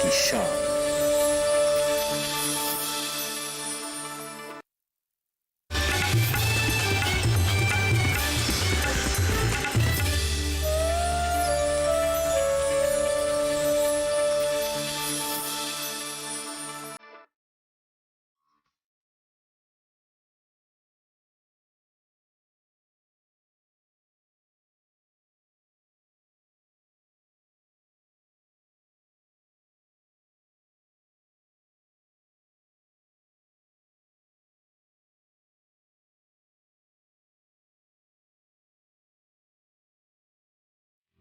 की शान।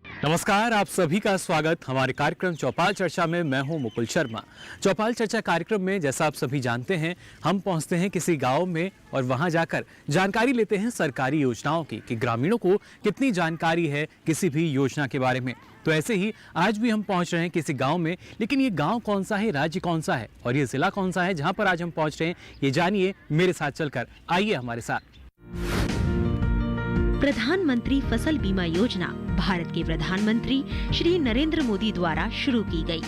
नमस्कार, आप सभी का स्वागत हमारे कार्यक्रम चौपाल चर्चा में। मैं हूं मुकुल शर्मा। चौपाल चर्चा कार्यक्रम में जैसा आप सभी जानते हैं, हम पहुंचते हैं किसी गांव में और वहां जाकर जानकारी लेते हैं सरकारी योजनाओं की कि ग्रामीणों को कितनी जानकारी है किसी भी योजना के बारे में। तो ऐसे ही आज भी हम पहुंच रहे हैं किसी गाँव में, लेकिन ये गाँव कौन सा है, राज्य कौन सा है और ये जिला कौन सा है जहाँ पर आज हम पहुँच रहे हैं, ये जानिए मेरे साथ चलकर। आइए हमारे साथ। प्रधानमंत्री फसल बीमा योजना भारत के प्रधानमंत्री श्री नरेंद्र मोदी द्वारा शुरू की गई,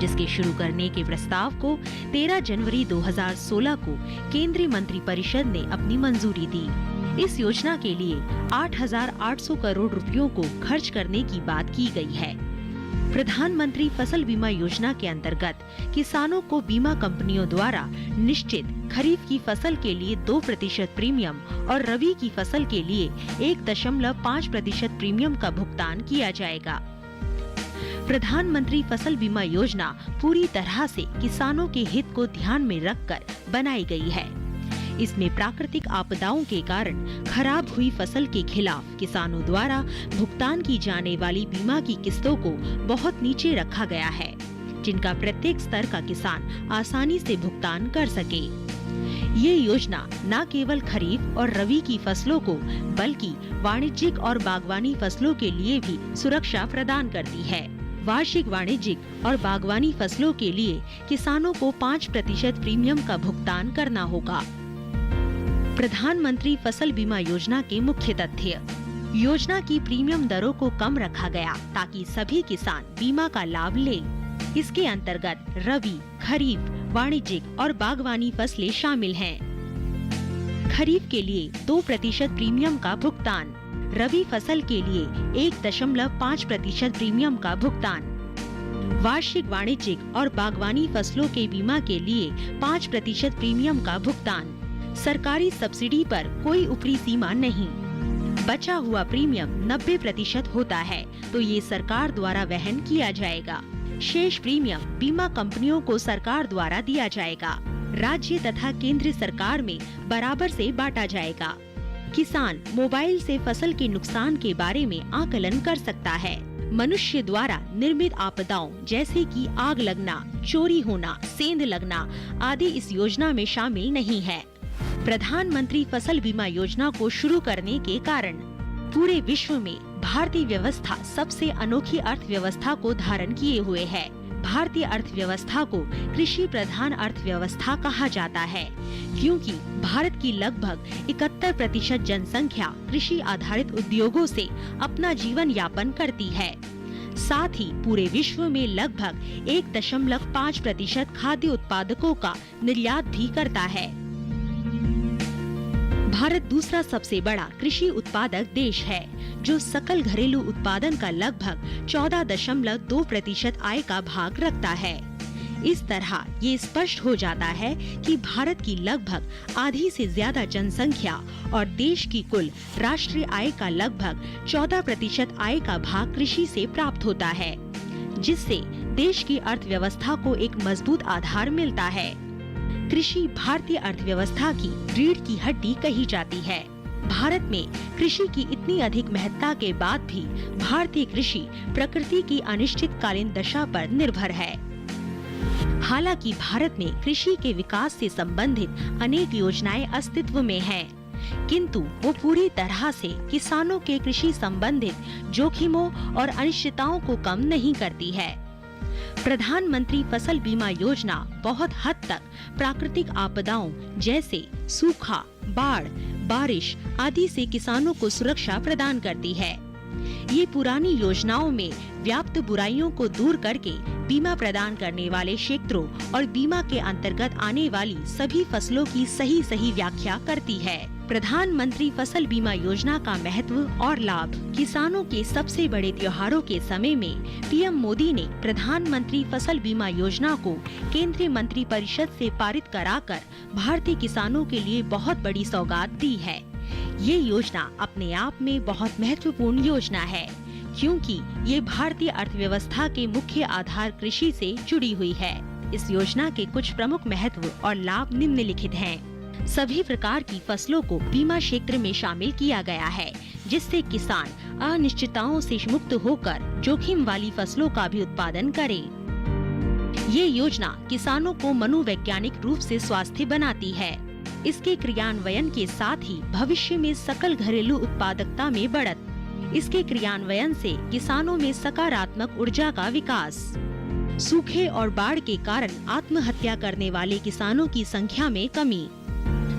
जिसके शुरू करने के प्रस्ताव को 13 जनवरी 2016 को केंद्रीय मंत्रिपरिषद ने अपनी मंजूरी दी। इस योजना के लिए 8,800 करोड़ रुपयों को खर्च करने की बात की गई है। प्रधानमंत्री फसल बीमा योजना के अंतर्गत किसानों को बीमा कंपनियों द्वारा निश्चित खरीफ की फसल के लिए 2% प्रीमियम और रबी की फसल के लिए 1.5% प्रीमियम का भुगतान किया जाएगा। प्रधानमंत्री फसल बीमा योजना पूरी तरह से किसानों के हित को ध्यान में रखकर बनाई गई है। इसमें प्राकृतिक आपदाओं के कारण खराब हुई फसल के खिलाफ किसानों द्वारा भुगतान की जाने वाली बीमा की किस्तों को बहुत नीचे रखा गया है, जिनका प्रत्येक स्तर का किसान आसानी से भुगतान कर सके। ये योजना न केवल खरीफ और रबी की फसलों को बल्कि वाणिज्यिक और बागवानी फसलों के लिए भी सुरक्षा प्रदान करती है। वार्षिक वाणिज्यिक और बागवानी फसलों के लिए किसानों को 5% प्रीमियम का भुगतान करना होगा। प्रधानमंत्री फसल बीमा योजना के मुख्य तथ्य। योजना की प्रीमियम दरों को कम रखा गया ताकि सभी किसान बीमा का लाभ ले। इसके अंतर्गत रबी, खरीफ, वाणिज्यिक और बागवानी फसलें शामिल हैं। खरीफ के लिए 2% प्रीमियम का भुगतान, रबी फसल के लिए 1.5% प्रीमियम का भुगतान, वार्षिक वाणिज्यिक और बागवानी फसलों के बीमा के लिए 5% प्रीमियम का भुगतान। सरकारी सब्सिडी पर कोई ऊपरी सीमा नहीं। बचा हुआ प्रीमियम 90% होता है तो ये सरकार द्वारा वहन किया जाएगा। शेष प्रीमियम बीमा कंपनियों को सरकार द्वारा दिया जाएगा। राज्य तथा केंद्र सरकार में बराबर से बांटा जाएगा। किसान मोबाइल से फसल के नुकसान के बारे में आकलन कर सकता है। मनुष्य द्वारा निर्मित आपदाओं जैसे कि आग लगना, चोरी होना, सेंध लगना आदि इस योजना में शामिल नहीं है। प्रधानमंत्री फसल बीमा योजना को शुरू करने के कारण पूरे विश्व में भारतीय व्यवस्था सबसे अनोखी अर्थव्यवस्था को धारण किए हुए है। भारतीय अर्थव्यवस्था को कृषि प्रधान अर्थव्यवस्था कहा जाता है, क्योंकि भारत की लगभग 71% जनसंख्या कृषि आधारित उद्योगों से अपना जीवन यापन करती है। साथ ही पूरे विश्व में लगभग 1.5% खाद्य उत्पादकों का निर्यात भी करता है। भारत दूसरा सबसे बड़ा कृषि उत्पादक देश है, जो सकल घरेलू उत्पादन का लगभग 14.2% आय का भाग रखता है। इस तरह ये स्पष्ट हो जाता है कि भारत की लगभग आधी से ज्यादा जनसंख्या और देश की कुल राष्ट्रीय आय का लगभग 14% आय का भाग कृषि से प्राप्त होता है, जिससे देश की अर्थव्यवस्था को एक मजबूत आधार मिलता है। कृषि भारतीय अर्थव्यवस्था की रीढ़ की हड्डी कही जाती है। भारत में कृषि की इतनी अधिक महत्ता के बाद भी भारतीय कृषि प्रकृति की अनिश्चितकालीन दशा पर निर्भर है। हालांकि भारत में कृषि के विकास से संबंधित अनेक योजनाएं अस्तित्व में हैं, किंतु वो पूरी तरह से किसानों के कृषि संबंधित जोखिमों और अनिश्चितताओं को कम नहीं करती है। प्रधानमंत्री फसल बीमा योजना बहुत हद तक प्राकृतिक आपदाओं जैसे सूखा, बाढ़, बारिश आदि से किसानों को सुरक्षा प्रदान करती है। ये पुरानी योजनाओं में व्याप्त बुराइयों को दूर करके बीमा प्रदान करने वाले क्षेत्रों और बीमा के अंतर्गत आने वाली सभी फसलों की सही व्याख्या करती है। प्रधानमंत्री फसल बीमा योजना का महत्व और लाभ। किसानों के सबसे बड़े त्योहारों के समय में पीएम मोदी ने प्रधानमंत्री फसल बीमा योजना को केंद्रीय मंत्रिपरिषद से पारित कराकर भारतीय किसानों के लिए बहुत बड़ी सौगात दी है। ये योजना अपने आप में बहुत महत्वपूर्ण योजना है, क्योंकि ये भारतीय अर्थव्यवस्था के मुख्य आधार कृषि से जुड़ी हुई है। इस योजना के कुछ प्रमुख महत्व और लाभ निम्नलिखित हैं। सभी प्रकार की फसलों को बीमा क्षेत्र में शामिल किया गया है, जिससे किसान अनिश्चितताओं से मुक्त होकर जोखिम वाली फसलों का भी उत्पादन करें। ये योजना किसानों को मनोवैज्ञानिक रूप से स्वास्थ्य बनाती है। इसके क्रियान्वयन के साथ ही भविष्य में सकल घरेलू उत्पादकता में बढ़त। इसके क्रियान्वयन से किसानों में सकारात्मक ऊर्जा का विकास। सूखे और बाढ़ के कारण आत्महत्या करने वाले किसानों की संख्या में कमी।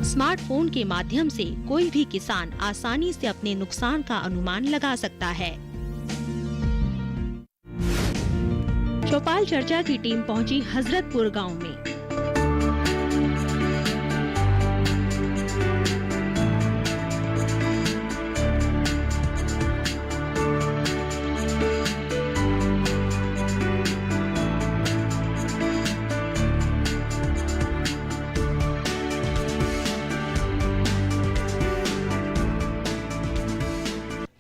स्मार्टफोन के माध्यम से कोई भी किसान आसानी से अपने नुकसान का अनुमान लगा सकता है। चौपाल चर्चा की टीम पहुंची हजरतपुर गांव में।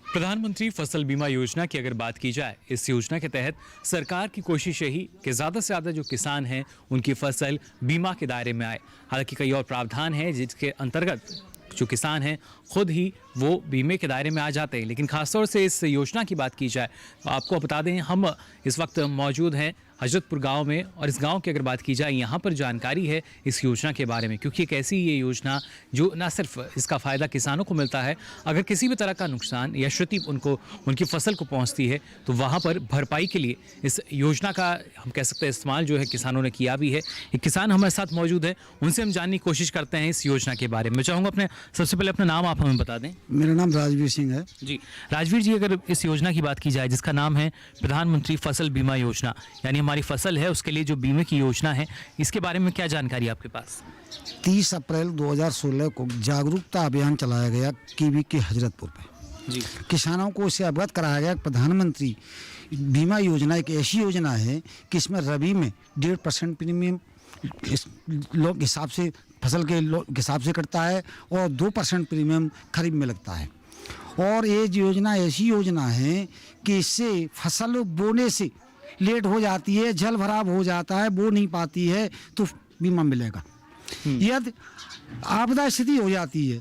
प्रधानमंत्री फसल बीमा योजना की अगर बात की जाए, इस योजना के तहत सरकार की कोशिश यही कि ज़्यादा से ज़्यादा जो किसान हैं उनकी फसल बीमा के दायरे में आए। हालांकि कई और प्रावधान हैं जिसके अंतर्गत जो किसान हैं खुद ही वो बीमे के दायरे में आ जाते हैं। लेकिन खासतौर से इस योजना की बात की जाए तो आपको बता दें, हम इस वक्त मौजूद हैं हजरतपुर गांव में, और इस गांव की अगर बात की जाए यहाँ पर जानकारी है इस योजना के बारे में, क्योंकि एक ऐसी ये योजना जो न सिर्फ इसका फ़ायदा किसानों को मिलता है, अगर किसी भी तरह का नुकसान या क्षति उनको उनकी फसल को पहुँचती है तो वहाँ पर भरपाई के लिए इस योजना का हम कह सकते हैं इस्तेमाल जो है किसानों ने किया भी है। एक किसान हमारे साथ मौजूद है, उनसे हम जानने की कोशिश करते हैं इस योजना के बारे में। मैं चाहूँगा सबसे पहले अपना नाम आप हमें बता दें। मेरा नाम राजवीर सिंह है जी। राजवीर जी, अगर इस योजना की बात की जाए जिसका नाम है प्रधानमंत्री फसल बीमा योजना, यानी हमारी फसल है उसके लिए जो बीमे की योजना है, इसके बारे में क्या जानकारी आपके पास? 30 अप्रैल 2016 को जागरूकता अभियान चलाया गया कीवी के हजरतपुर पे जी। किसानों को इससे अवगत कराया गया। प्रधानमंत्री बीमा योजना एक ऐसी योजना है कि इसमें रबी में 1.5% प्रीमियम लोग हिसाब से फसल के हिसाब से कटता है और 2% प्रीमियम खरीफ में लगता है। और ये योजना ऐसी योजना है कि इससे फसल बोने से लेट हो जाती है, जल भराव हो जाता है, बो नहीं पाती है तो बीमा मिलेगा। यदि आपदा स्थिति हो जाती है,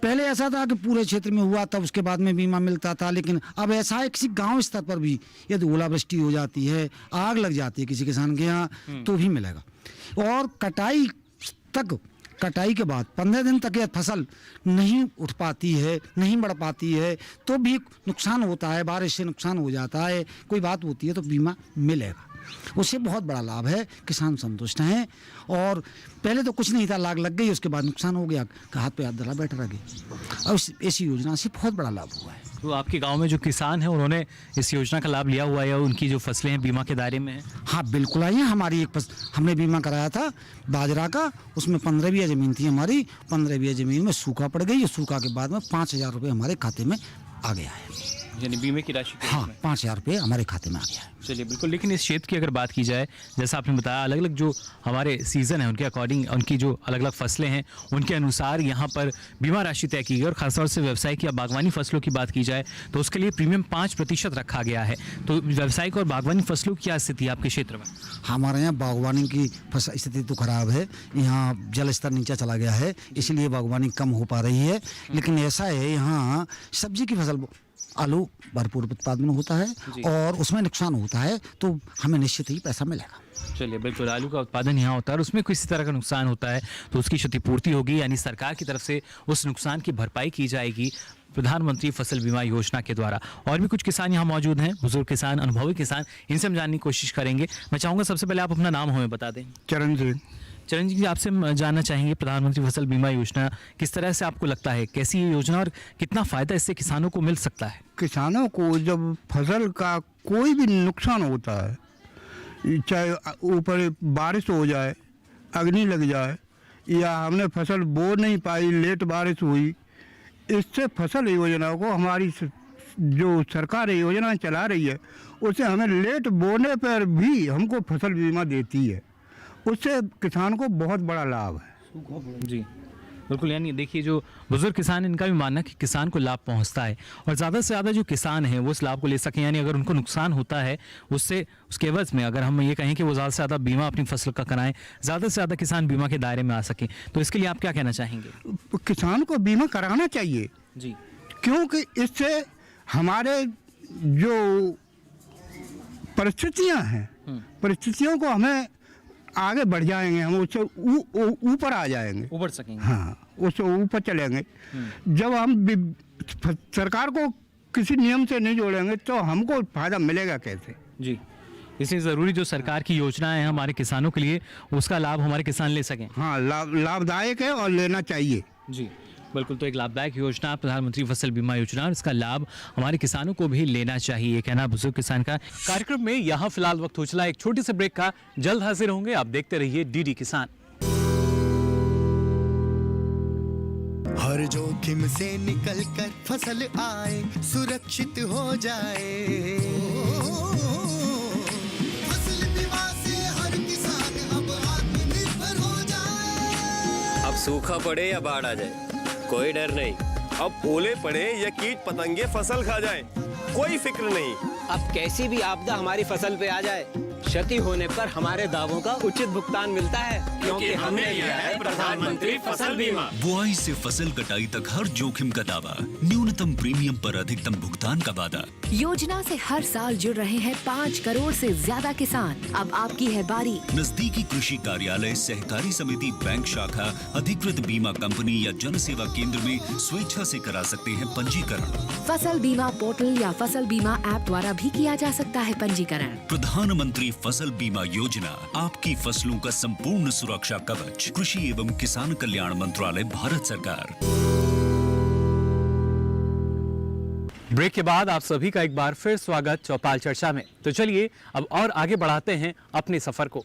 पहले ऐसा था कि पूरे क्षेत्र में हुआ तब उसके बाद में बीमा मिलता था, लेकिन अब ऐसा है किसी गांव स्तर पर भी यदि ओलावृष्टि हो जाती है, आग लग जाती है किसी किसान के यहाँ तो भी मिलेगा। और कटाई के बाद 15 दिन तक यह फसल नहीं उठ पाती है, नहीं बढ़ पाती है तो भी नुकसान होता है, बारिश से नुकसान हो जाता है, कोई बात होती है तो बीमा मिलेगा। उससे बहुत बड़ा लाभ है, किसान संतुष्ट हैं। और पहले तो कुछ नहीं था, लाग लग गई, उसके बाद नुकसान हो गया, हाथ पे हाथ धरा बैठा रह गया। और इस योजना से बहुत बड़ा लाभ हुआ है। तो आपके गांव में जो किसान हैं उन्होंने इस योजना का लाभ लिया हुआ है, या उनकी जो फसलें हैं बीमा के दायरे में हैं? हाँ बिल्कुल आई है। हमारी हमने बीमा कराया था बाजरा का, उसमें 15 बीघा ज़मीन थी हमारी। 15 बीघा ज़मीन में सूखा पड़ गई, सूखा के बाद में 5,000 रुपये हमारे खाते में आ गया है। यानी बीमे की राशि? हाँ, 5,000 रुपये हमारे खाते में आ गया है। चलिए बिल्कुल। लेकिन इस क्षेत्र की अगर बात की जाए, जैसा आपने बताया अलग अलग जो हमारे सीज़न है उनके अकॉर्डिंग, उनकी जो अलग अलग फसलें हैं उनके अनुसार यहाँ पर बीमा राशि तय की गई। और खासतौर से व्यवसायिक या बागवानी फसलों की बात की जाए तो उसके लिए प्रीमियम 5% रखा गया है। तो व्यावसायिक और बागवानी फसलों की क्या स्थिति है आपके क्षेत्र में? हमारे यहाँ बागवानी की स्थिति तो खराब है, यहाँ जल स्तर नीचे चला गया है, इसलिए बागवानी कम हो पा रही है। लेकिन ऐसा है यहाँ सब्जी की फसल आलू भरपूर उत्पादन होता है और उसमें नुकसान होता है तो हमें निश्चित ही पैसा मिलेगा। चलिए बिल्कुल। आलू का उत्पादन यहाँ होता है और उसमें किसी तरह का नुकसान होता है तो उसकी क्षतिपूर्ति होगी, यानी सरकार की तरफ से उस नुकसान की भरपाई की जाएगी प्रधानमंत्री फसल बीमा योजना के द्वारा। और भी कुछ किसान यहाँ मौजूद हैं, बुजुर्ग किसान, अनुभवी किसान, इनसे हम जानने की कोशिश करेंगे। मैं चाहूँगा सबसे पहले आप अपना नाम हमें बता दें। चरणजीत। चिरंजीव जी, आपसे हम जानना चाहेंगे प्रधानमंत्री फसल बीमा योजना किस तरह से आपको लगता है, कैसी ये योजना और कितना फ़ायदा इससे किसानों को मिल सकता है? किसानों को जब फसल का कोई भी नुकसान होता है, चाहे ऊपर बारिश हो जाए, अग्नि लग जाए, या हमने फसल बो नहीं पाई, लेट बारिश हुई, इससे फसल योजना को हमारी जो सरकार योजना चला रही है उससे हमें लेट बोने पर भी हमको फसल बीमा देती है, उससे किसान को बहुत बड़ा लाभ है। जी बिल्कुल, यानी देखिए जो बुजुर्ग किसान हैं, इनका भी मानना है कि किसान को लाभ पहुंचता है और ज़्यादा से ज़्यादा जो किसान हैं वो इस लाभ को ले सकें। यानी अगर उनको नुकसान होता है उससे उसके एवज में अगर हम ये कहें कि वो ज़्यादा से ज़्यादा बीमा अपनी फसल का कराएं, ज़्यादा से ज़्यादा किसान बीमा के दायरे में आ सकें, तो इसके लिए आप क्या कहना चाहेंगे? किसान को बीमा कराना चाहिए जी, क्योंकि इससे हमारे जो परिस्थितियां हैं, परिस्थितियों को हमें आगे बढ़ जाएंगे, हम उससे ऊपर आ जाएंगे, उबर सकेंगे। हाँ, उससे ऊपर चलेंगे। जब हम सरकार को किसी नियम से नहीं जोड़ेंगे तो हमको फायदा मिलेगा कैसे? जी, इसलिए ज़रूरी जो सरकार की योजनाएं हैं हमारे किसानों के लिए, उसका लाभ हमारे किसान ले सकें। हाँ, लाभदायक है और लेना चाहिए। जी बिल्कुल, तो एक लाभदायक योजना प्रधानमंत्री फसल बीमा योजना और इसका लाभ हमारे किसानों को भी लेना चाहिए, ये कहना बुजुर्ग किसान का। कार्यक्रम में यहाँ फिलहाल वक्त हो चला एक छोटे से ब्रेक का, जल्द हाजिर होंगे। आप देखते रहिए डीडी किसान। हर जोखिम से निकल कर फसल आए, सुरक्षित हो जाए, फसल बीमा से हर किसान अब आत्मनिर्भर हो जाए। अब सूखा पड़े या बाढ़ आ जाए कोई डर नहीं, अब ओले पड़े या कीट पतंगे फसल खा जाए कोई फिक्र नहीं। अब कैसी भी आपदा हमारी फसल पे आ जाए, क्षति होने पर हमारे दावों का उचित भुगतान मिलता है, क्योंकि हमने लिया है प्रधानमंत्री फसल बीमा। बुआई से फसल कटाई तक हर जोखिम का दावा, न्यूनतम प्रीमियम पर अधिकतम भुगतान का वादा। योजना से हर साल जुड़ रहे हैं 5 करोड़ से ज्यादा किसान। अब आपकी है बारी। नजदीकी कृषि कार्यालय, सहकारी समिति, बैंक शाखा, अधिकृत बीमा कंपनी या जन सेवा केंद्र में स्वेच्छा से करा सकते हैं पंजीकरण। फसल बीमा पोर्टल या फसल बीमा ऐप द्वारा भी किया जा सकता है पंजीकरण। प्रधानमंत्री फसल बीमा योजना, आपकी फसलों का संपूर्ण सुरक्षा कवच। कृषि एवं किसान कल्याण मंत्रालय, भारत सरकार। ब्रेक के बाद आप सभी का एक बार फिर स्वागत चौपाल चर्चा में। तो चलिए अब और आगे बढ़ाते हैं अपने सफर को।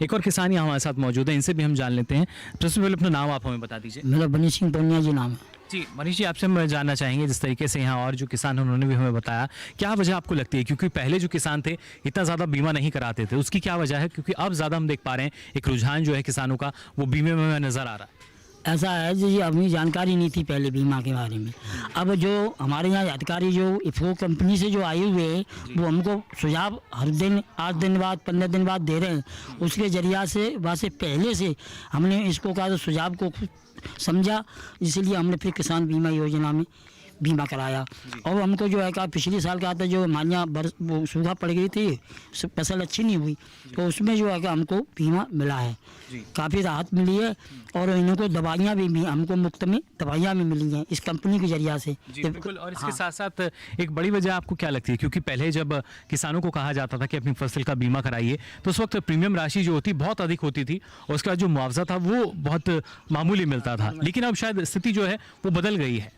एक और किसान यहाँ हमारे साथ मौजूद है, इनसे भी हम जान लेते हैं। सबसे पहले अपना नाम आप हमें बता दीजिए। मेरा बनी सिंह पूनिया जी नाम है। जी मनीष जी, आपसे हम जानना चाहेंगे, जिस तरीके से यहाँ और जो किसान हैं उन्होंने भी हमें बताया, क्या वजह आपको लगती है? क्योंकि पहले जो किसान थे इतना ज़्यादा बीमा नहीं कराते थे, उसकी क्या वजह है? क्योंकि अब ज़्यादा हम देख पा रहे हैं एक रुझान जो है किसानों का वो बीमे में नज़र आ रहा है। ऐसा है जी, अपनी जानकारी नहीं थी पहले बीमा के बारे में। अब जो हमारे यहाँ अधिकारी जो इफ्को कंपनी से जो आए हुए हैं वो हमको सुझाव हर दिन 8 दिन बाद 15 दिन बाद दे रहे हैं। उसके जरिया से वहाँ से पहले से हमने इसको कहा तो सुझाव को समझा, इसलिए हमने फिर किसान बीमा योजना में बीमा कराया। और हमको जो है कहा पिछले साल का था जो हमारे यहाँ वो सूखा पड़ गई थी, फसल अच्छी नहीं हुई, तो उसमें जो है कि हमको बीमा मिला है, काफ़ी राहत मिली है। और इनको दवाइयाँ भी हमको मुफ्त में दवाइयाँ भी मिली हैं इस कंपनी के जरिया से। बिल्कुल, और इसके साथ साथ एक बड़ी वजह आपको क्या लगती है? क्योंकि पहले जब किसानों को कहा जाता था कि अपनी फसल का बीमा कराइए तो उस वक्त प्रीमियम राशि जो होती बहुत अधिक होती थी और उसका जो मुआवजा था वो बहुत मामूली मिलता था, लेकिन अब शायद स्थिति जो है वो बदल गई है।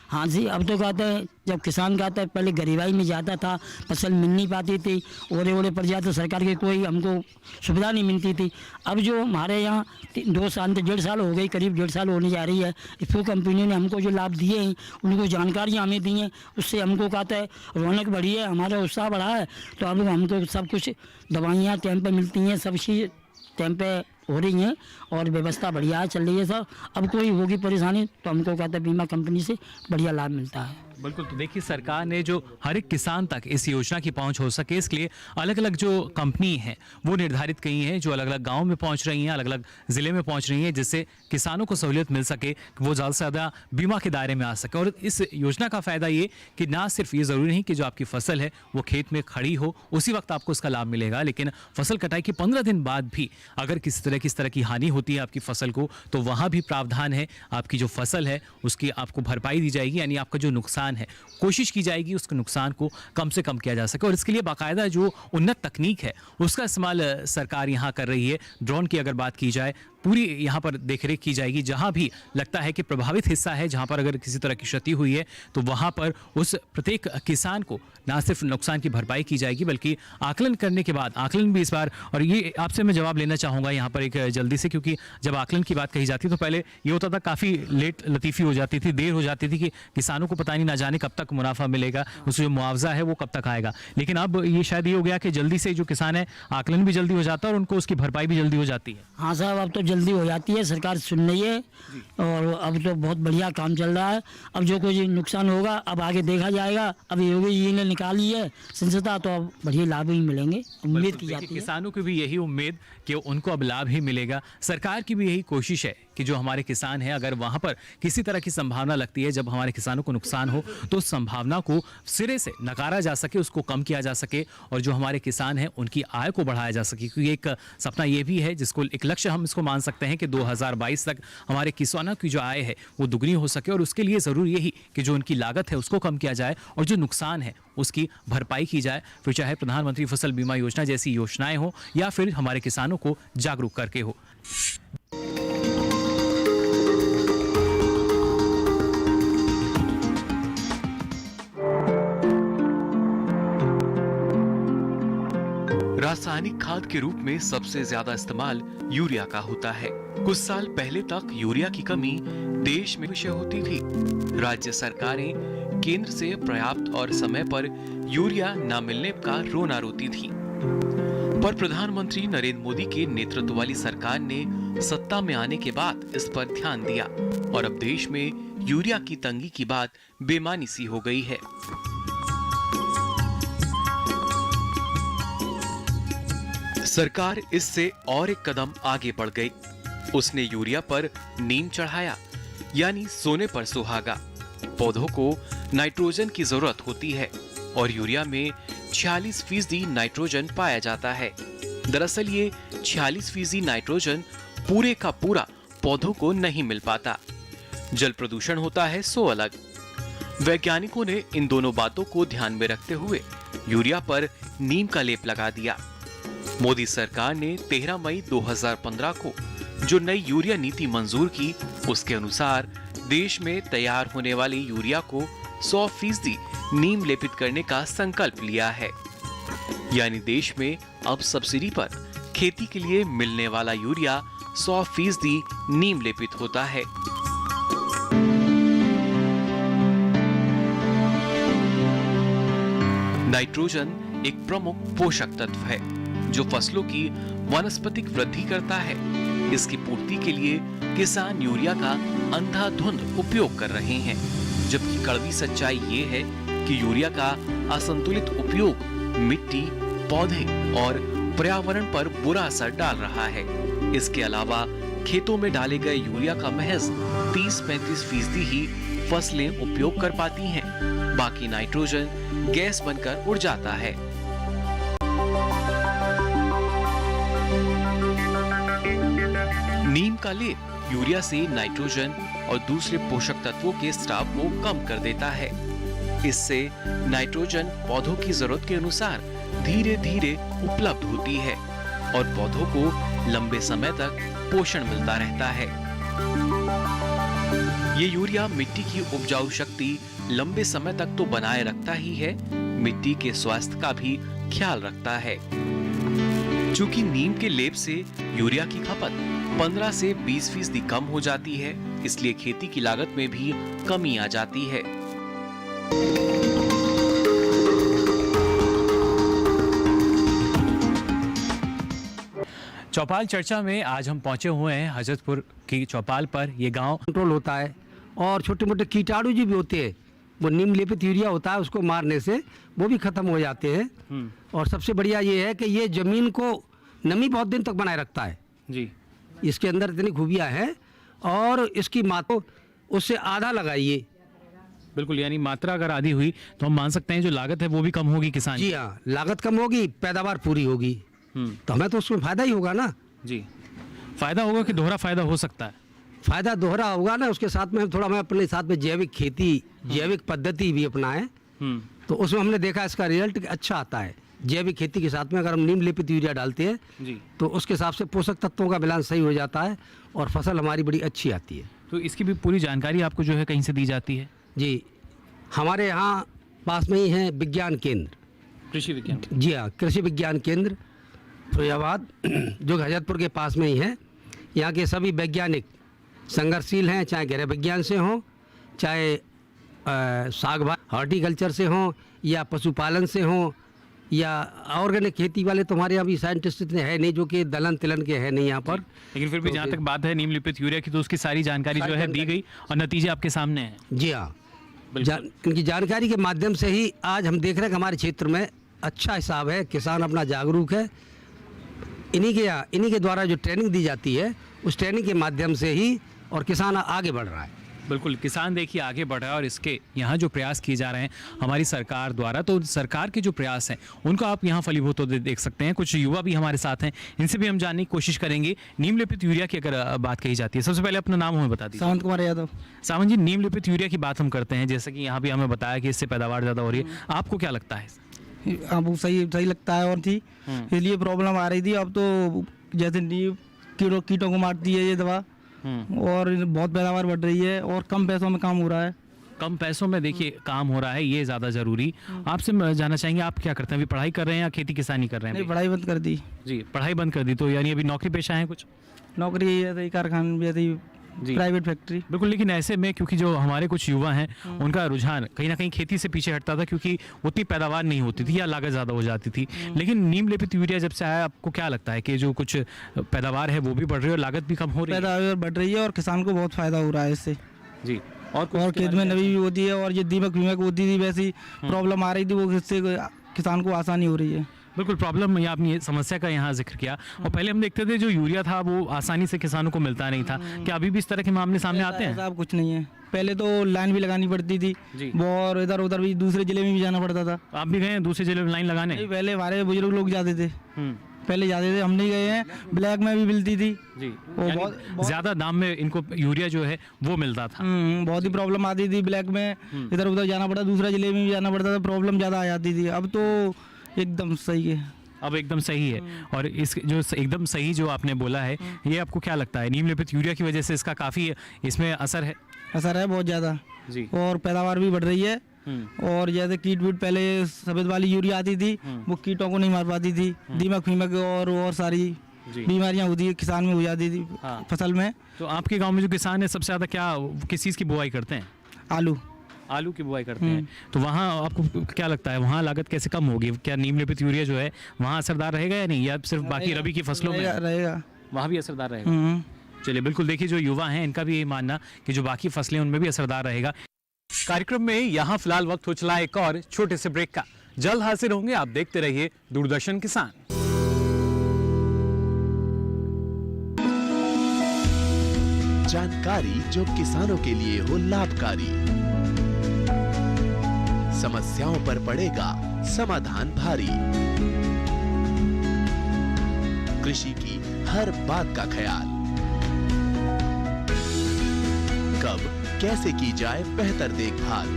हाँ जी, अब तो कहते हैं जब किसान कहता है पहले गरीबाई में जाता था, फसल मिल नहीं पाती थी, ओले ओले पड़ जाते, सरकार की कोई हमको सुविधा नहीं मिलती थी। अब जो हमारे यहाँ 2 साल से 1.5 साल हो गई, करीब 1.5 साल होने जा रही है, इफ्को कंपनी ने हमको जो लाभ दिए हैं, उनको जानकारियाँ हमें दी हैं, उससे हमको कहता है रौनक बढ़ी है, हमारा उत्साह बढ़ा है। तो अब हमको सब कुछ दवाइयाँ टाइम पर मिलती हैं, सब चीज़ टाइम पे हो रही हैं और व्यवस्था बढ़िया चल रही है सब। अब कोई होगी परेशानी तो हमको कहता है बीमा कंपनी से बढ़िया लाभ मिलता है। बिल्कुल, तो देखिए सरकार ने जो हर एक किसान तक इस योजना की पहुंच हो सके इसके लिए अलग अलग जो कंपनी हैं वो निर्धारित की हैं, जो अलग अलग गांव में पहुंच रही हैं, अलग अलग ज़िले में पहुंच रही हैं, जिससे किसानों को सहूलियत मिल सके कि वो ज़्यादा से ज़्यादा बीमा के दायरे में आ सके। और इस योजना का फ़ायदा ये कि ना सिर्फ ये ज़रूरी नहीं कि जो आपकी फसल है वो खेत में खड़ी हो उसी वक्त आपको उसका लाभ मिलेगा, लेकिन फसल कटाई के 15 दिन बाद भी अगर किसी किस तरह की हानि होती है आपकी फसल को, तो वहाँ भी प्रावधान है। आपकी जो फसल है उसकी आपको भरपाई दी जाएगी, यानी आपका जो नुकसान है कोशिश की जाएगी उसके नुकसान को कम से कम किया जा सके। और इसके लिए बाकायदा जो उन्नत तकनीक है उसका इस्तेमाल सरकार यहाँ कर रही है। ड्रोन की अगर बात की जाए, पूरी यहाँ पर देखरेख की जाएगी। जहाँ भी लगता है कि प्रभावित हिस्सा है, जहाँ पर अगर किसी तरह की क्षति हुई है, तो वहाँ पर उस प्रत्येक किसान को ना सिर्फ नुकसान की भरपाई की जाएगी बल्कि आकलन करने के बाद, आकलन भी इस बार, और ये आपसे मैं जवाब लेना चाहूँगा यहाँ पर एक जल्दी से, क्योंकि जब आकलन की बात कही जाती है तो पहले ये होता था काफ़ी लेट लतीफ़ी हो जाती थी, देर हो जाती थी कि किसानों को पता नहीं ना जाने कब तक मुनाफा मिलेगा, उसका जो मुआवजा है वो कब तक आएगा। लेकिन अब ये शायद ये हो गया कि जल्दी से जो किसान है आकलन भी जल्दी हो जाता है और उनको उसकी भरपाई भी जल्दी हो जाती है। हाँ साहब, अब तो जल्दी हो जाती है, सरकार सुन रही है और अब तो बहुत बढ़िया काम चल रहा है। अब जो कोई नुकसान होगा अब आगे देखा जाएगा। अब योगी जी ने निकाली है संसदा, तो अब बढ़िया लाभ ही मिलेंगे, उम्मीद की जाती है। किसानों की भी यही उम्मीद कि उनको अब लाभ ही मिलेगा। सरकार की भी यही कोशिश है कि जो हमारे किसान हैं, अगर वहां पर किसी तरह की संभावना लगती है, जब हमारे किसानों को नुकसान हो, तो उस संभावना को सिरे से नकारा जा सके, उसको कम किया जा सके और जो हमारे किसान हैं उनकी आय को बढ़ाया जा सके। क्योंकि एक सपना ये भी है, जिसको एक लक्ष्य हम इसको मान सकते हैं कि 2022 तक हमारे किसानों की जो आय है वो दुगनी हो सके। और उसके लिए ज़रूरी यही कि जो उनकी लागत है उसको कम किया जाए और जो नुकसान है उसकी भरपाई की जाए, फिर चाहे प्रधानमंत्री फसल बीमा योजना जैसी योजनाएं हो या फिर हमारे किसानों को जागरूक करके हो। रासायनिक खाद के रूप में सबसे ज्यादा इस्तेमाल यूरिया का होता है। कुछ साल पहले तक यूरिया की कमी देश में विषय होती थी। राज्य सरकारें केंद्र से पर्याप्त और समय पर यूरिया न मिलने का रोना रोती थी, पर प्रधानमंत्री नरेंद्र मोदी के नेतृत्व वाली सरकार ने सत्ता में आने के बाद इस पर ध्यान दिया और अब देश में यूरिया की तंगी की बात बेमानी सी हो गई है। सरकार इससे और एक कदम आगे बढ़ गई। उसने यूरिया पर नीम चढ़ाया, यानी सोने पर सुहागा। पौधों को नाइट्रोजन की जरूरत होती है और यूरिया में 46% नाइट्रोजन पाया जाता है। दरअसल ये 46% नाइट्रोजन पूरे का पूरा पौधों को नहीं मिल पाता। जल प्रदूषण होता है सो अलग। वैज्ञानिकों ने इन दोनों बातों को ध्यान में रखते हुए यूरिया पर नीम का लेप लगा दिया। मोदी सरकार ने 13 मई 2015 को जो नई यूरिया नीति मंजूर की, उसके अनुसार देश में तैयार होने वाली यूरिया को 100% नीम लेपित करने का संकल्प लिया है। यानी देश में अब सब्सिडी पर खेती के लिए मिलने वाला यूरिया 100% नीम लेपित होता है। नाइट्रोजन एक प्रमुख पोषक तत्व है जो फसलों की वानस्पतिक वृद्धि करता है। इसकी पूर्ति के लिए किसान यूरिया का अंधाधुंध उपयोग कर रहे हैं, जबकि कड़वी सच्चाई ये है कि यूरिया का असंतुलित उपयोग मिट्टी, पौधे और पर्यावरण पर बुरा असर डाल रहा है। इसके अलावा खेतों में डाले गए यूरिया का महज 30-35% ही फसलें उपयोग कर पाती हैं। बाकी नाइट्रोजन गैस बनकर उड़ जाता है। नीम का लेप यूरिया से नाइट्रोजन और दूसरे पोषक तत्वों के स्राव को कम कर देता है। इससे नाइट्रोजन पौधों की जरूरत के अनुसार धीरे धीरे उपलब्ध होती है और पौधों को लंबे समय तक पोषण मिलता रहता है। ये यूरिया मिट्टी की उपजाऊ शक्ति लंबे समय तक तो बनाए रखता ही है, मिट्टी के स्वास्थ्य का भी ख्याल रखता है। चूंकि नीम के लेप से यूरिया की खपत 15 से 20% कम हो जाती है, इसलिए खेती की लागत में भी कमी आ जाती है। चौपाल चर्चा में आज हम पहुंचे हुए हैं हजरतपुर की चौपाल पर। ये गांव कंट्रोल होता है और छोटे मोटे कीटाणु जी भी होते हैं, वो नीम लेपित यूरिया होता है, उसको मारने से वो भी खत्म हो जाते हैं। और सबसे बढ़िया ये है कि ये जमीन को नमी बहुत दिन तक बनाए रखता है जी। इसके अंदर इतनी खूबियाँ हैं और इसकी मात्रा उससे आधा लगाइए। बिल्कुल, यानी मात्रा अगर आधी हुई तो हम मान सकते हैं जो लागत है वो भी कम होगी किसान जी। हाँ, लागत कम होगी, पैदावार पूरी होगी, तो हमें तो उसमें फायदा ही होगा ना जी। फायदा होगा कि दोहरा फायदा हो सकता है? फायदा दोहरा होगा ना, उसके साथ में थोड़ा मैं अपने साथ में जैविक खेती, जैविक पद्धति भी अपनाएं, तो उसमें हमने देखा इसका रिजल्ट अच्छा आता है। जैविक खेती के साथ में अगर हम नीम लेपित यूरिया डालते हैं जी, तो उसके हिसाब से पोषक तत्वों का बैलेंस सही हो जाता है और फसल हमारी बड़ी अच्छी आती है। तो इसकी भी पूरी जानकारी आपको जो है कहीं से दी जाती है? जी, हमारे यहाँ पास में ही है विज्ञान केंद्र, कृषि विज्ञान। जी हाँ, कृषि विज्ञान केंद्र फिरोजाबाद जो हजरतपुर के पास में ही है। यहाँ के सभी वैज्ञानिक संघर्षशील हैं, चाहे गृह विज्ञान से हों, चाहे साग हॉर्टिकल्चर से हों, या पशुपालन से हों, या ऑर्गेनिक खेती वाले। तो हमारे यहाँ भी साइंटिस्ट इतने हैं नहीं जो कि दलन तिलन के हैं नहीं यहाँ पर। लेकिन फिर भी जहाँ तक बात है नीम लेपित यूरिया की, तो उसकी सारी जानकारी जो है दी गई और नतीजे आपके सामने हैं। जी हाँ, इनकी जानकारी के माध्यम से ही आज हम देख रहे हैं कि हमारे क्षेत्र में अच्छा हिसाब है, किसान अपना जागरूक है। इन्हीं के द्वारा जो ट्रेनिंग दी जाती है, उस ट्रेनिंग के माध्यम से ही और किसान आगे बढ़ रहा है। बिल्कुल, किसान देखिए आगे बढ़ रहा है और इसके यहाँ जो प्रयास किए जा रहे हैं हमारी सरकार द्वारा, तो सरकार के जो प्रयास हैं उनको आप यहाँ फलीभूत होते देख सकते हैं। कुछ युवा भी हमारे साथ हैं, इनसे भी हम जानने की कोशिश करेंगे। नीम लेपित यूरिया की अगर बात कही जाती है, सबसे पहले अपना नाम हमें बता दीजिए। सावंत कुमार यादव। सावंत जी, नीम लेपित यूरिया की बात हम करते हैं, जैसे कि यहाँ भी हमें बताया कि इससे पैदावार ज़्यादा हो रही है, आपको क्या लगता है? अब सही लगता है और थी इसलिए प्रॉब्लम आ रही थी। अब तो जैसे नीम कीटों को मारती है ये दवा, और बहुत पैदावार बढ़ रही है और कम पैसों में काम हो रहा है। कम पैसों में देखिए काम हो रहा है, ये ज़्यादा ज़रूरी। आपसे जानना चाहेंगे आप क्या करते हैं, अभी पढ़ाई कर रहे हैं या खेती किसानी कर रहे हैं? नहीं, पढ़ाई बंद कर दी। जी, पढ़ाई बंद कर दी, तो यानी अभी नौकरी पेशा है कुछ? नौकरी ऐसे ही कारखाने में, ऐसे ही प्राइवेट फैक्ट्री। बिल्कुल, लेकिन ऐसे में क्योंकि जो हमारे कुछ युवा हैं उनका रुझान कहीं ना कहीं खेती से पीछे हटता था, क्योंकि उतनी पैदावार नहीं होती थी या लागत ज़्यादा हो जाती थी। लेकिन नीम लेपित यूरिया जब से आया, आपको क्या लगता है कि जो कुछ पैदावार है वो भी बढ़ रही है और लागत भी कम हो रही है? पैदावार बढ़ रही है और किसान को बहुत फायदा हो रहा है इससे। जी, और खेत में नमी भी होती है, और ये दीमक होती थी, वैसी प्रॉब्लम आ रही थी, वो इससे किसान को आसानी हो रही है। बिल्कुल, प्रॉब्लम या आपने समस्या का यहाँ जिक्र किया। और पहले हम देखते थे जो यूरिया था वो आसानी से किसानों को मिलता नहीं था, क्या अभी भी इस तरह के मामले सामने आते हैं? साहब कुछ नहीं है, पहले तो लाइन भी लगानी पड़ती थी और इधर उधर भी दूसरे जिले में भी जाना पड़ता था। आप भी गए दूसरे जिले में लाइन लगाने? पहले हमारे बुजुर्ग लोग जाते थे, पहले जाते थे, हम नहीं गए हैं। ब्लैक में भी मिलती थी जी, वो बहुत ज्यादा दाम में इनको यूरिया जो है वो मिलता था। बहुत ही प्रॉब्लम आती थी ब्लैक में, इधर उधर जाना पड़ता, दूसरे जिले में भी जाना पड़ता था, प्रॉब्लम ज़्यादा आ जाती थी। अब तो एकदम सही है, अब एकदम सही है। और इस जो एकदम सही जो आपने बोला है, ये आपको क्या लगता है नीम लेपित यूरिया की वजह से इसका काफ़ी इसमें असर है? असर है बहुत ज़्यादा जी, और पैदावार भी बढ़ रही है। और जैसे कीट वीट, पहले सफ़ेद वाली यूरिया आती थी, वो कीटों को नहीं मार पाती थी, दीमक फीमक और सारी बीमारियां होती है किसान में हो जाती थी फसल में। तो आपके गाँव में जो किसान है सबसे ज़्यादा किस चीज़ की बुआई करते हैं? आलू की बुआई करते हैं। तो वहाँ आपको क्या लगता है वहाँ लागत कैसे कम होगी? क्या नीम लेपित यूरिया जो है वहाँ असरदार रहेगा या नहीं, या सिर्फ बाकी रबी की फसलों में रहेगा? वहाँ भी असरदार रहेगा। चलिए, बिल्कुल, देखिए जो युवा हैं इनका भी ये मानना कि जो बाकी फसलें उनमें भी असरदार रहेगा। कार्यक्रम में यहाँ फिलहाल वक्त हो चला एक और छोटे से ब्रेक का। जल्द हाजिर होंगे, आप देखते रहिए दूरदर्शन किसान। जानकारी जो किसानों के लिए हो लाभकारी, समस्याओं पर पड़ेगा समाधान भारी, कृषि की हर बात का ख्याल, कब कैसे की जाए बेहतर देखभाल,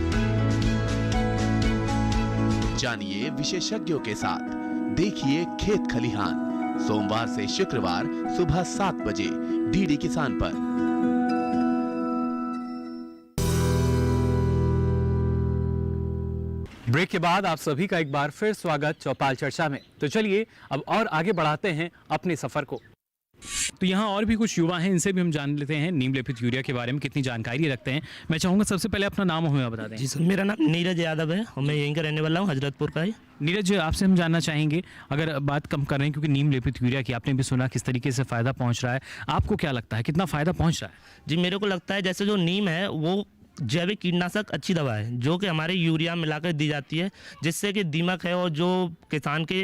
जानिए विशेषज्ञों के साथ, देखिए खेत खलिहान, सोमवार से शुक्रवार सुबह 7 बजे डीडी किसान पर। ब्रेक के बाद आप सभी का एक बार फिर स्वागत चौपाल चर्चा में। तो चलिए अब और आगे बढ़ाते हैं अपने सफर को। तो यहाँ और भी कुछ युवा हैं, इनसे भी हम जान लेते हैं नीम लेपित यूरिया के बारे में कितनी जानकारी रखते हैं। मैं चाहूँगा सबसे पहले अपना नाम हमें बता दें। जी सर, मेरा नाम नीरज यादव है और मैं यहीं का रहने वाला हूँ, हजरतपुर का है। नीरज, आपसे हम जानना चाहेंगे, अगर बात कम कर रहे हैं क्योंकि नीम लेपित यूरिया की आपने भी सुना किस तरीके से फ़ायदा पहुँच रहा है, आपको क्या लगता है कितना फ़ायदा पहुँच रहा है? जी, मेरे को लगता है जैसे जो नीम है वो जैविक कीटनाशक अच्छी दवा है जो कि हमारे यूरिया मिलाकर दी जाती है, जिससे कि दीमक है और जो किसान के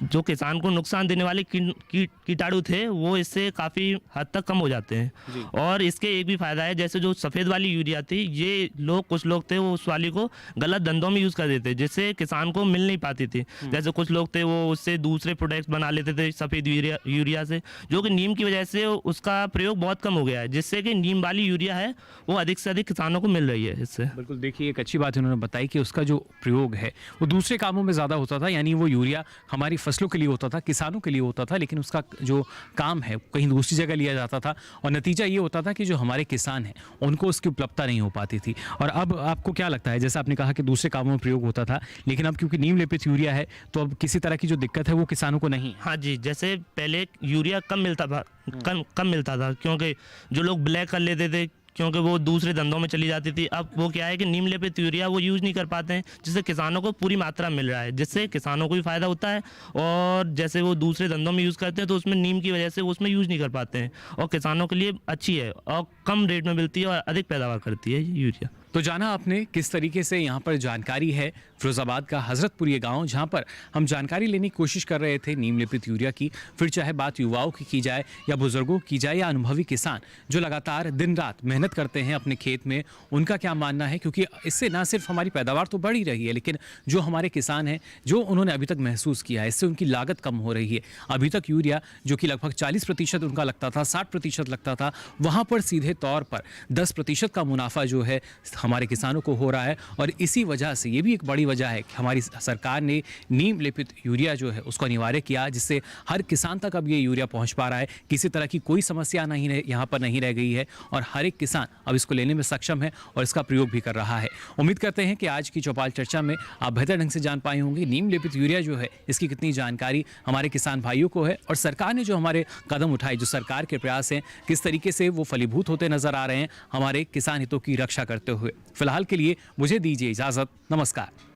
जो किसान को नुकसान देने वाले कीटाणु थे वो इससे काफ़ी हद तक कम हो जाते हैं। और इसके एक भी फ़ायदा है, जैसे जो सफ़ेद वाली यूरिया थी, ये कुछ लोग थे वो उस वाली को गलत धंधों में यूज़ कर देते, जिससे किसान को मिल नहीं पाती थी। जैसे कुछ लोग थे वो उससे दूसरे प्रोडक्ट्स बना लेते थे सफ़ेद यूरिया से, जो कि नीम की वजह से उसका प्रयोग बहुत कम हो गया है, जिससे कि नीम वाली यूरिया है वो अधिक से अधिक किसानों को मिल रही है इससे। बिल्कुल, देखिए एक अच्छी बात उन्होंने बताई कि उसका जो प्रयोग है वो दूसरे कामों में ज़्यादा होता था, यानी वो यूरिया हमारी फसलों के लिए होता था, किसानों के लिए होता था, लेकिन उसका जो काम है कहीं दूसरी जगह लिया जाता था और नतीजा ये होता था कि जो हमारे किसान हैं उनको उसकी उपलब्धता नहीं हो पाती थी। और अब आपको क्या लगता है, जैसा आपने कहा कि दूसरे कामों में प्रयोग होता था, लेकिन अब क्योंकि नीम लेपित यूरिया है तो अब किसी तरह की जो दिक्कत है वो किसानों को नहीं। हाँ जी, जैसे पहले यूरिया कम मिलता था क्योंकि जो लोग ब्लैक कर लेते थे, क्योंकि वो दूसरे धंधों में चली जाती थी। अब वो क्या है कि नीम लेपित यूरिया वो यूज़ नहीं कर पाते हैं, जिससे किसानों को पूरी मात्रा मिल रहा है, जिससे किसानों को भी फ़ायदा होता है। और जैसे वो दूसरे धंधों में यूज़ करते हैं तो उसमें नीम की वजह से वो उसमें यूज़ नहीं कर पाते हैं, और किसानों के लिए अच्छी है और कम रेट में मिलती है और अधिक पैदावार करती है यूरिया। तो जाना आपने किस तरीके से यहाँ पर जानकारी है फिरोजाबाद का हजरतपुर ये गांव, जहाँ पर हम जानकारी लेने की कोशिश कर रहे थे नीम लेपित यूरिया की। फिर चाहे बात युवाओं की जाए या बुजुर्गों की जाए या अनुभवी किसान जो लगातार दिन रात मेहनत करते हैं अपने खेत में, उनका क्या मानना है, क्योंकि इससे ना सिर्फ हमारी पैदावार तो बढ़ ही रही है, लेकिन जो हमारे किसान हैं जो उन्होंने अभी तक महसूस किया है, इससे उनकी लागत कम हो रही है। अभी तक यूरिया जो कि लगभग 40% उनका लगता था, 60% लगता था, वहाँ पर सीधे तौर पर 10% का मुनाफा जो है हमारे किसानों को हो रहा है। और इसी वजह से ये भी एक बड़ी वजह है कि हमारी सरकार ने नीम लेपित यूरिया जो है उसको अनिवार्य किया, जिससे हर किसान तक अब ये यूरिया पहुंच पा रहा है। किसी तरह की कोई समस्या यहाँ पर नहीं रह गई है और हर एक किसान अब इसको लेने में सक्षम है और इसका प्रयोग भी कर रहा है। उम्मीद करते हैं कि आज की चौपाल चर्चा में आप बेहतर ढंग से जान पाए होंगे नीम लेपित यूरिया जो है इसकी कितनी जानकारी हमारे किसान भाइयों को है और सरकार ने जो हमारे कदम उठाए, जो सरकार के प्रयास हैं, किस तरीके से वो फलीभूत होते नजर आ रहे हैं हमारे किसान हितों की रक्षा करते हुए। फिलहाल के लिए मुझे दीजिए इजाजत, नमस्कार।